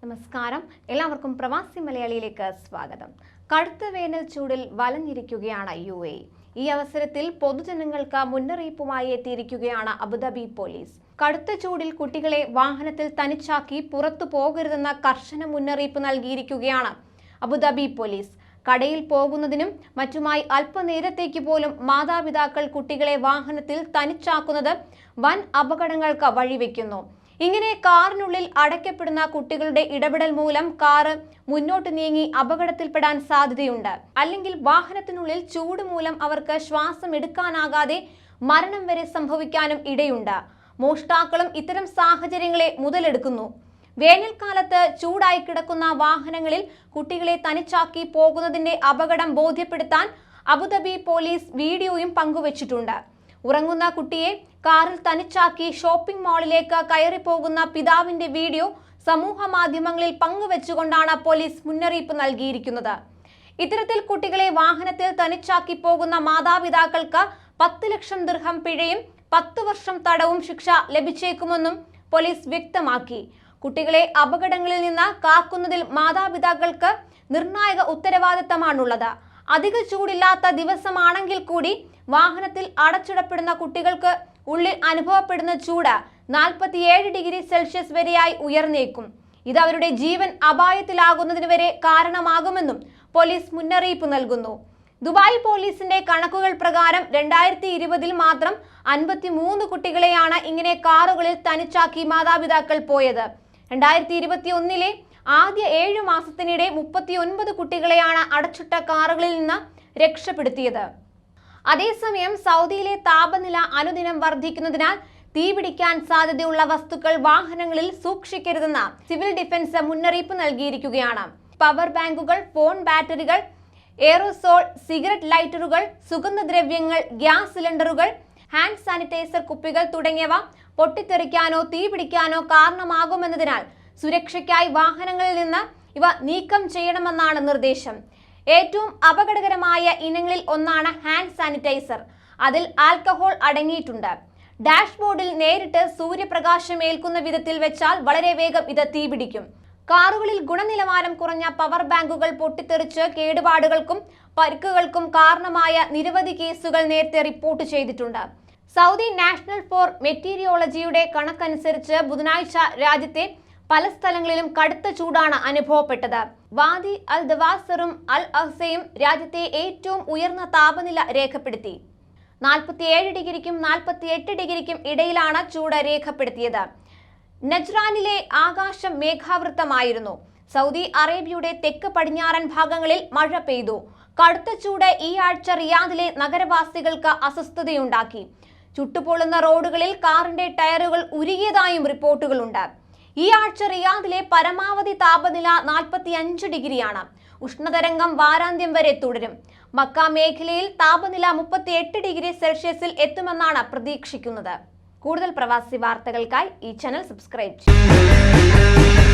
നമസ്കാരം, എല്ലാവർക്കും പ്രവാസി മലയാളിയിലേക്ക് സ്വാഗതം. കടുത്ത വേനൽ ചൂടിൽ വലഞ്ഞിരിക്കുകയാണ് UAE. ഈ അവസരത്തിൽ പൊതുജനങ്ങൾക്ക് മുന്നറിയിപ്പുമായി എത്തിയിരിക്കുകയാണ് അബുദാബി പോലീസ്. കടുത്ത ചൂടിൽ കുട്ടികളെ വാഹനത്തിൽ തനിച്ചാക്കി പുറത്തു പോകരുതെന്ന കർശന മുന്നറിയിപ്പ് നൽകിയിരിക്കുകയാണ് അബുദാബി പോലീസ്. കടയിൽ പോകുന്നതിനും മറ്റുമായി അല്പനേരത്തേക്ക് പോലും മാതാപിതാക്കൾ കുട്ടികളെ വാഹനത്തിൽ തനിച്ചാക്കുന്നത് വൻ അപകടങ്ങൾക്ക് വഴിവെക്കുന്നു. ഇങ്ങനെ കാറിനുള്ളിൽ അടയ്ക്കപ്പെടുന്ന കുട്ടികളുടെ ഇടപെടൽ മൂലം കാറ് മുന്നോട്ട് നീങ്ങി അപകടത്തിൽപ്പെടാൻ സാധ്യതയുണ്ട്. അല്ലെങ്കിൽ വാഹനത്തിനുള്ളിൽ ചൂട് മൂലം അവർക്ക് ശ്വാസം എടുക്കാനാകാതെ മരണം വരെ സംഭവിക്കാനും ഇടയുണ്ട്. മോഷ്ടാക്കളും ഇത്തരം സാഹചര്യങ്ങളെ മുതലെടുക്കുന്നു. വേനൽക്കാലത്ത് ചൂടായി കിടക്കുന്ന വാഹനങ്ങളിൽ കുട്ടികളെ തനിച്ചാക്കി പോകുന്നതിന്റെ അപകടം ബോധ്യപ്പെടുത്താൻ അബുദാബി പോലീസ് വീഡിയോയും പങ്കുവച്ചിട്ടുണ്ട്. ഉറങ്ങുന്ന കുട്ടിയെ കാറിൽ തനിച്ചാക്കി ഷോപ്പിംഗ് മാളിലേക്ക് കയറിപ്പോകുന്ന പിതാവിന്റെ വീഡിയോ സമൂഹ മാധ്യമങ്ങളിൽ പങ്കുവെച്ചുകൊണ്ടാണ് പോലീസ് മുന്നറിയിപ്പ് നൽകിയിരിക്കുന്നത്. ഇത്തരത്തിൽ കുട്ടികളെ വാഹനത്തിൽ തനിച്ചാക്കി പോകുന്ന മാതാപിതാക്കൾക്ക് 10 ലക്ഷം ദിർഹം പിഴയും 10 വർഷം തടവും ശിക്ഷ ലഭിച്ചേക്കുമെന്നും പോലീസ് വ്യക്തമാക്കി. കുട്ടികളെ അപകടങ്ങളിൽ നിന്ന് കാക്കുന്നതിൽ മാതാപിതാക്കൾക്ക് നിർണായക ഉത്തരവാദിത്തമാണുള്ളത്. അധിക ചൂടില്ലാത്ത ദിവസമാണെങ്കിൽ കൂടി വാഹനത്തിൽ അടച്ചിടപ്പെടുന്ന കുട്ടികൾക്ക് ഉള്ളിൽ അനുഭവപ്പെടുന്ന ചൂട് 47 ഡിഗ്രി സെൽഷ്യസ് വരെയായി ഉയർന്നേക്കും. ഇത് അവരുടെ ജീവൻ അപായത്തിലാകുന്നതിന് വരെ കാരണമാകുമെന്നും പോലീസ് മുന്നറിയിപ്പ് നൽകുന്നു. ദുബായ് പോലീസിന്റെ കണക്കുകൾ പ്രകാരം 2020 മാത്രം 53 കുട്ടികളെയാണ് ഇങ്ങനെ കാറുകളിൽ തനിച്ചാക്കി മാതാപിതാക്കൾ പോയത്. 2021 ആദ്യ 7 മാസത്തിനിടെ 39 കുട്ടികളെയാണ് അടച്ചിട്ട കാറുകളിൽ നിന്ന് രക്ഷപ്പെടുത്തിയത്. അതേസമയം സൗദിയിലെ താപനില അനുദിനം വർദ്ധിക്കുന്നതിനാൽ തീപിടിക്കാൻ സാധ്യതയുള്ള വസ്തുക്കൾ വാഹനങ്ങളിൽ സൂക്ഷിക്കരുതെന്ന് സിവിൽ ഡിഫൻസ് മുന്നറിയിപ്പ് നൽകിയിരിക്കുകയാണ്. പവർ ബാങ്കുകൾ, ഫോൺ ബാറ്ററികൾ, എയറോസോൾ, സിഗരറ്റ് ലൈറ്ററുകൾ, സുഗന്ധദ്രവ്യങ്ങൾ, ഗ്യാസ് സിലിണ്ടറുകൾ, ഹാൻഡ് സാനിറ്റൈസർ കുപ്പികൾ തുടങ്ങിയവ പൊട്ടിത്തെറിക്കാനോ തീപിടിക്കാനോ കാരണമാകുമെന്നതിനാൽ സുരക്ഷയ്ക്കായി വാഹനങ്ങളിൽ നിന്ന് ഇവ നീക്കം ചെയ്യണമെന്നാണ് നിർദ്ദേശം. ഏറ്റവും അപകടകരമായ ഇനങ്ങളിൽ ഒന്നാണ് ഹാൻഡ് സാനിറ്റൈസർ. അതിൽ ആൽക്കഹോൾ അടങ്ങിയിട്ടുണ്ട്. ഡാഷ്ബോർഡിൽ നേരിട്ട് സൂര്യപ്രകാശം ഏൽക്കുന്ന വിധത്തിൽ വെച്ചാൽ വളരെ വേഗം ഇത് തീപിടിക്കും. കാറുകളിൽ ഗുണനിലവാരം കുറഞ്ഞ പവർ ബാങ്കുകൾ പൊട്ടിത്തെറിച്ച് കേടുപാടുകൾക്കും പരിക്കുകൾക്കും കാരണമായ നിരവധി കേസുകൾ നേരത്തെ റിപ്പോർട്ട് ചെയ്തിട്ടുണ്ട്. സൗദി നാഷണൽ ഫോർ മെറ്റീരിയോളജിയുടെ കണക്കനുസരിച്ച് ബുധനാഴ്ച രാജ്യത്തെ പല സ്ഥലങ്ങളിലും കടുത്ത ചൂടാണ് അനുഭവപ്പെട്ടത്. വാദി അൽ ദവാസറും അൽ അഹ്സയും രാജ്യത്തെ ഏറ്റവും ഉയർന്ന താപനില രേഖപ്പെടുത്തി. 47 ഡിഗ്രിക്കും 48 ഡിഗ്രിക്കും ഇടയിലാണ് ചൂട് രേഖപ്പെടുത്തിയത്. നജ്റാനിലെ ആകാശം മേഘാവൃത്തമായിരുന്നു. സൗദി അറേബ്യയുടെ തെക്ക് പടിഞ്ഞാറൻ ഭാഗങ്ങളിൽ മഴ പെയ്തു. കടുത്ത ചൂട് ഈ ആഴ്ച റിയാദിലെ നഗരവാസികൾക്ക് അസ്വസ്ഥതയുണ്ടാക്കി. ചുട്ടുപൊള്ളുന്ന റോഡുകളിൽ കാറിന്റെ ടയറുകൾ ഉരുകിയതായും റിപ്പോർട്ടുകളുണ്ട്. ഈ ആഴ്ച റിയാദിലെ പരമാവധി താപനില 45 ഡിഗ്രിയാണ്. ഉഷ്ണതരംഗം വാരാന്ത്യം വരെ തുടരും. മക്ക മേഖലയിൽ താപനില 38 ഡിഗ്രി സെൽഷ്യസിൽ എത്തുമെന്നാണ് പ്രതീക്ഷിക്കുന്നത്. കൂടുതൽ പ്രവാസി വാർത്തകൾക്കായി ഈ ചാനൽ സബ്സ്ക്രൈബ് ചെയ്യൂ.